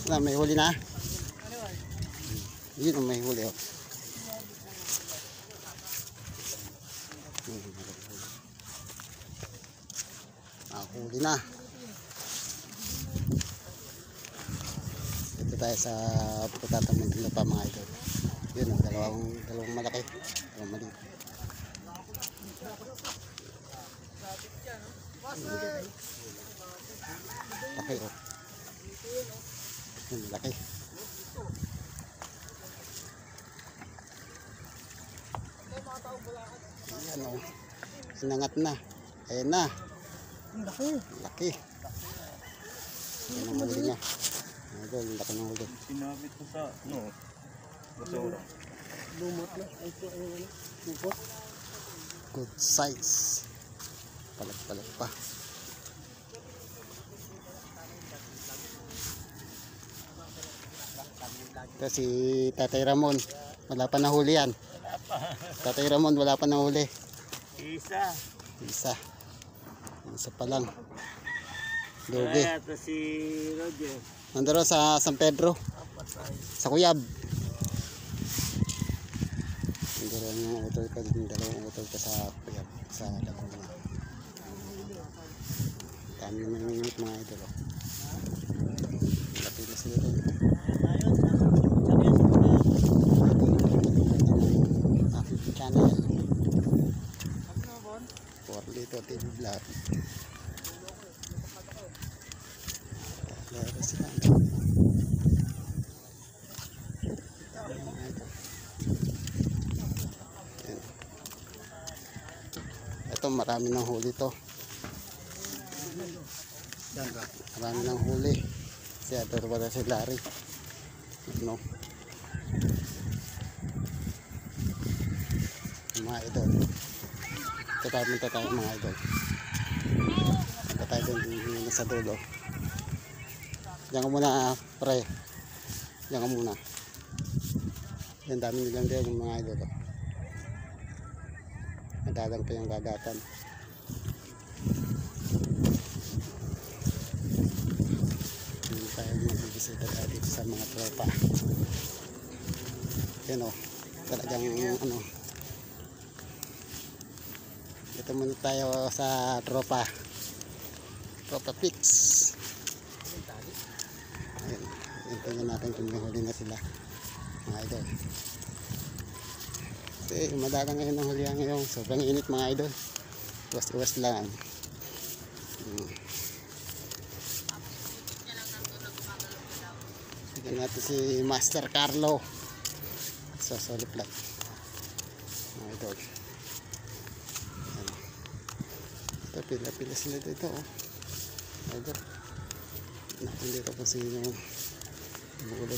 Wala, may huli na. Yun ang may huli. Oh. Huli na. Dito tayo sa Putatamang pa mga idol. Yun ang dalawang malaki. Dalawang maliit. Laki oh. Yun, laki. Ayan oh. Sinangat na. Ayan na. Laki. Laki. Ayan ang huli niya. Idol, laki ng huli. Sinabit ko sa, basura. Lumot na. Ay, ito ay lumot. Good size. Palag-palag pa. Ito si Tatay Ramon. Wala pa nahuli yan. Tatay Ramon, wala pa nahuli. Isa pa lang. Lugi. Kaya ito si Roger. Nandun sa San Pedro. Sa Cuyab. Nandun yung utol ko. Dalawang utol ko sa Cuyab. Sa Laguna. Dami yung nanginginit mga idol. Lapit na sila doon. Aking channel. Porlito TV Vlog. Laro sila. Ito marami ng huli to. Marami ng huli. Si Ador wala si Larry. No. Mga idol. Punta tayo mga idol. Punta tayo doon sa dulo. Diyan ka muna pre. Diyan ka muna. Yan dami nilang din yung mga idol. Madalang pa yung gagatan. Hindi tayo magbibisita tayo dito sa mga tropa. Yan o. Talagang ano. Dito muna tayo sa tropa. Tropa Fix. Ayan, tingnan natin kung may huli na sila mga idol. Kasi madalang ngayon ang hulihan ngayon. Sobrang init mga idol. Iwas lang. Tingnan natin si Master Carlo sa solid flat mga idol. Ito pila sila dito oh. Idol. Natin dito kung sino buli.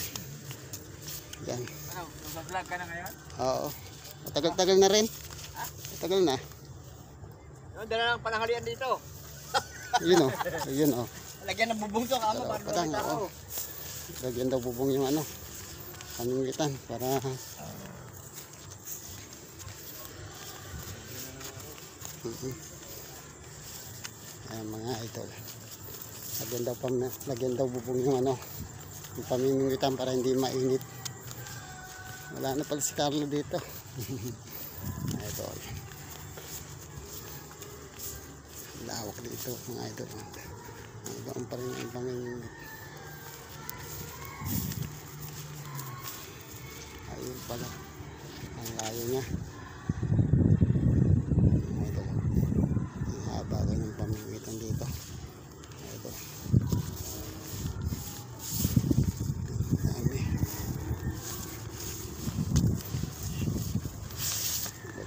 Yan. Ano, nag-vlog ka na ngayon? Oo. Matagal-tagal na rin. Matagal na. Dala lang pananghalian dito. Yun o. Yun o. Lagyan ng bubong to kamo para Parang oo. Lagyan daw bubong yung ano. Panungitan para ayan mga idol. Lagyan daw bubong yung ano. Yung paminungitan para hindi mainit. Wala na pala si Carlo dito. Idol. Lawak dito mga idol. Ibang pa rin ang panginginit. Ayun pala. Ang layo niya. Idol. Ang haba ko ng pamingitan dito. Idol.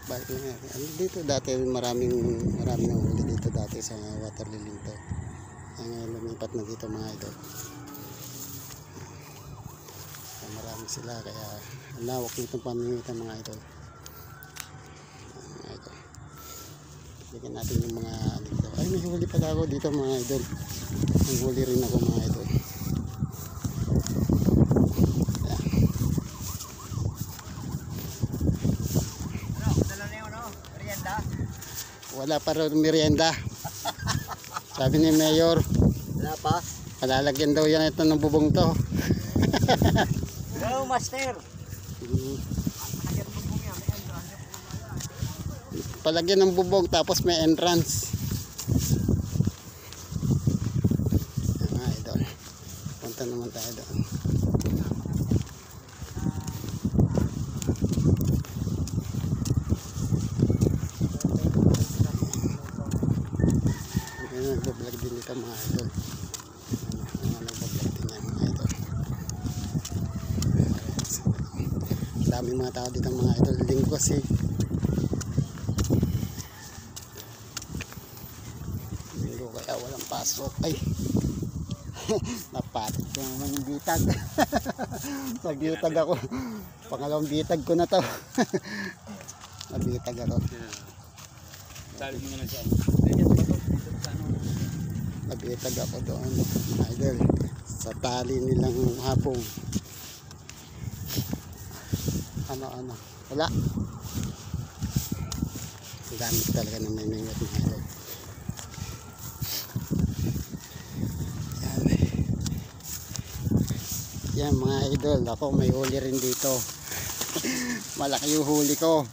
Balik na nga. Ano dito dati maraming huli dito dati sa water lily to. Ang lumipat na dito mga idol. Marami sila kaya lawak nitong pamingitan mga idol. Mga idol. Bigyan natin yung mga dito. Ay may huli pala ako dito mga idol. May huli rin ako mga idol. Wala pa rin merienda. Sabi ni Mayor. Wala pa? Palalagyan daw yan ito ng bubong to. Hello, master. Palagyan ng bubong tapos may entrance. Yan mga idol. Punta naman tayo doon. Nagbablog din dito mga idol. Nagbablog din yan mga idol. Daming mga tao dito mga idol. Linggo kasi linggo kaya walang pasok. Ay napatit ko naman yung bitag. Nagbitag ako. Pangalawang bitag ko na to. Nabitag ako. Dali mo naman siya. Nabitag ako doon idol sa tali nilang hapong ano wala gamit talaga ng may mingat ng idol. Yan mga idol, ako may huli rin dito. Malaki yung huli ko.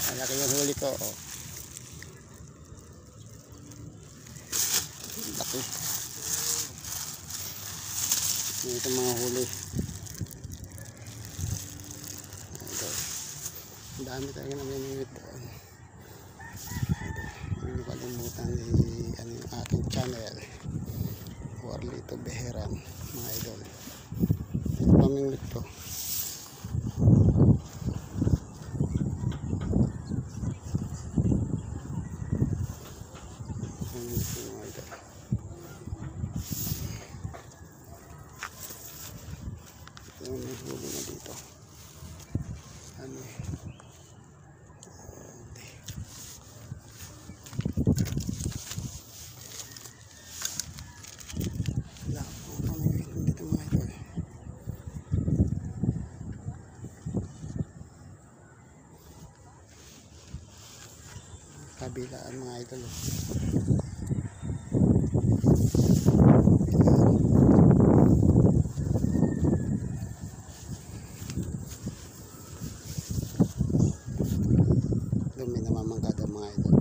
Malaki yung huli ko, oh. Laki. Ito mga huli. Ito. Ang dami talaga na may minute doon. Hindi ko kalimutan ano yung aking channel. Warlito Beheran, mga idol. Ito pamingwit ko. May huli na dito. Ano wala akong pamingwit dito mga idol. Kabilaan mga idol. May namamangkada mga idol.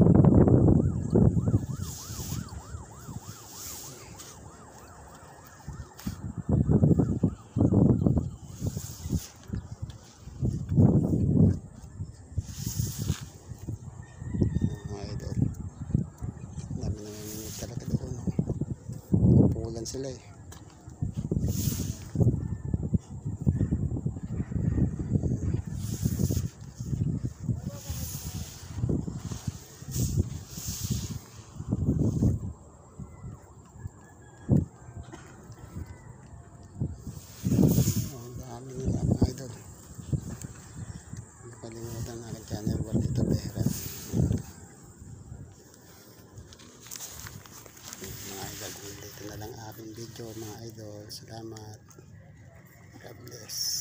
Mga idol. Dami namimingit talaga doon. Pupulan sila eh. Kalimutan na aking channel Warlito Beheran. Mga idol, dito na lang aking video mga idol. Salamat. God bless.